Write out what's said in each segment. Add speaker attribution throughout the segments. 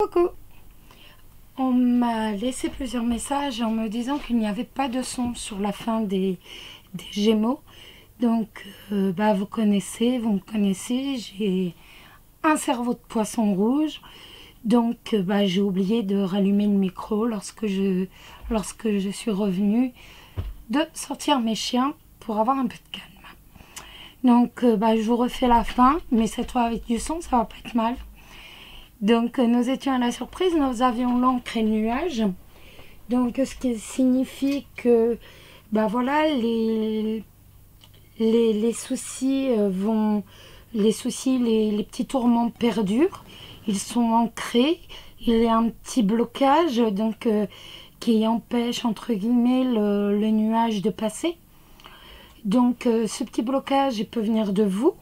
Speaker 1: Coucou! On m'a laissé plusieurs messages en me disant qu'il n'y avait pas de son sur la fin des Gémeaux. Donc, vous me connaissez, j'ai un cerveau de poisson rouge. Donc, j'ai oublié de rallumer le micro lorsque je suis revenue de sortir mes chiens pour avoir un peu de calme. Donc, je vous refais la fin, mais cette fois avec du son, ça va pas être mal. Donc, nous étions à la surprise, nous avions l'encre et le nuage. Donc, ce qui signifie que, voilà, les soucis les petits tourments perdurent. Ils sont ancrés. Il y a un petit blocage, donc, qui empêche, entre guillemets, le nuage de passer. Donc, ce petit blocage, il peut venir de vous.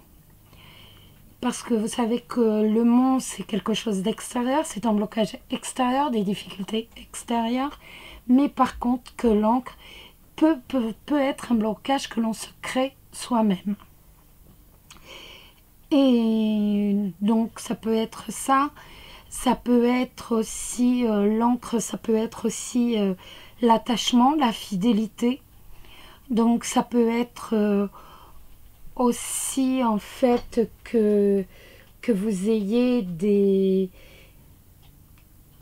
Speaker 1: Parce que vous savez que le monde, c'est quelque chose d'extérieur, c'est un blocage extérieur, des difficultés extérieures. Mais par contre, que l'encre peut être un blocage que l'on se crée soi-même. Et donc, ça peut être ça. Ça peut être aussi l'encre, ça peut être aussi l'attachement, la fidélité. Donc, ça peut être... aussi en fait que vous ayez des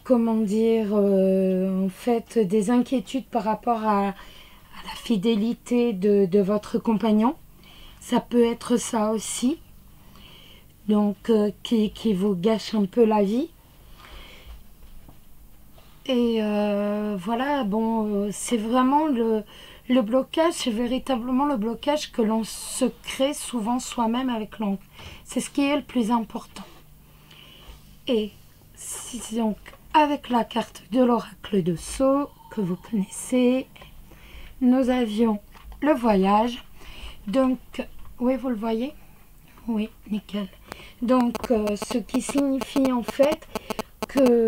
Speaker 1: en fait des inquiétudes par rapport à la fidélité de votre compagnon. Ça peut être ça aussi, donc qui vous gâche un peu la vie. Et voilà, c'est vraiment le blocage, c'est véritablement le blocage que l'on se crée souvent soi-même avec l'encre. C'est ce qui est le plus important. Et donc, avec la carte de l'oracle de Sceaux, que vous connaissez, nous avions le voyage. Donc, oui, vous le voyez? Oui, nickel. Donc, ce qui signifie en fait que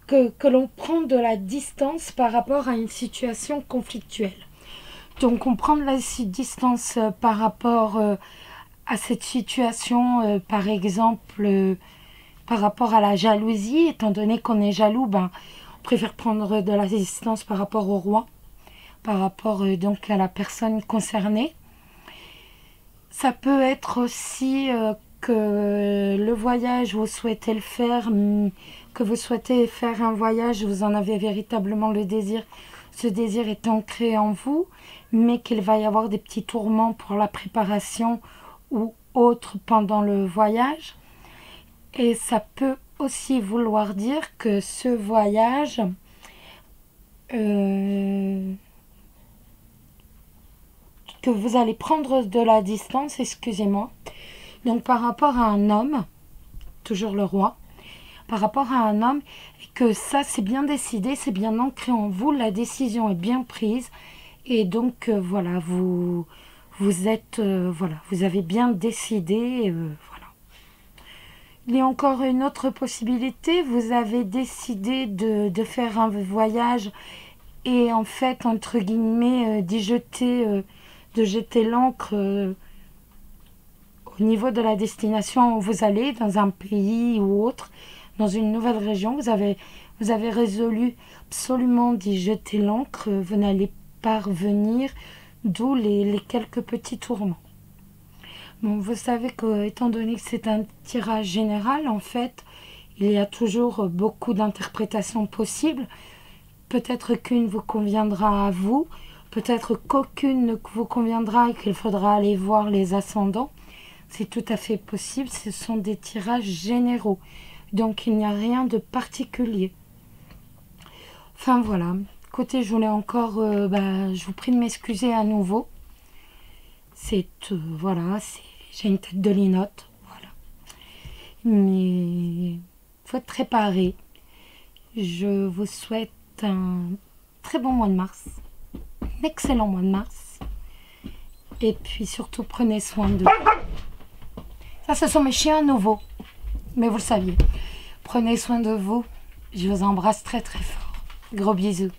Speaker 1: que l'on prend de la distance par rapport à une situation conflictuelle. Donc on prend de la distance par rapport à cette situation, par exemple, par rapport à la jalousie, étant donné qu'on est jaloux, on préfère prendre de la distance par rapport au roi, par rapport donc à la personne concernée. Ça peut être aussi que le voyage, vous souhaitez le faire, que vous souhaitez faire un voyage, vous en avez véritablement le désir, ce désir est ancré en vous, mais qu'il va y avoir des petits tourments pour la préparation ou autre pendant le voyage. Et ça peut aussi vouloir dire que ce voyage que vous allez prendre de la distance, excusez-moi. Donc par rapport à un homme, toujours le roi, par rapport à un homme, et que ça c'est bien décidé, c'est bien ancré en vous, la décision est bien prise, et donc voilà, vous êtes, vous avez bien décidé, voilà. Il y a encore une autre possibilité, vous avez décidé de faire un voyage, et en fait, entre guillemets, de jeter l'encre au niveau de la destination où vous allez, dans un pays ou autre, dans une nouvelle région, vous avez résolu absolument d'y jeter l'encre, vous n'allez pas revenir, d'où les quelques petits tourments. Bon, vous savez que, étant donné que c'est un tirage général, en fait, il y a toujours beaucoup d'interprétations possibles. Peut-être qu'une vous conviendra à vous, peut-être qu'aucune ne vous conviendra et qu'il faudra aller voir les ascendants. C'est tout à fait possible, ce sont des tirages généraux. Donc, il n'y a rien de particulier. Enfin, voilà. Écoutez, je voulais encore... je vous prie de m'excuser à nouveau. C'est... voilà, j'ai une tête de linotte. Voilà. Mais... faut être préparé. Je vous souhaite un très bon mois de mars. Un excellent mois de mars. Et puis, surtout, prenez soin de vous. Ça, ce sont mes chiens nouveaux. Mais vous le saviez. Prenez soin de vous. Je vous embrasse très très fort. Gros bisous.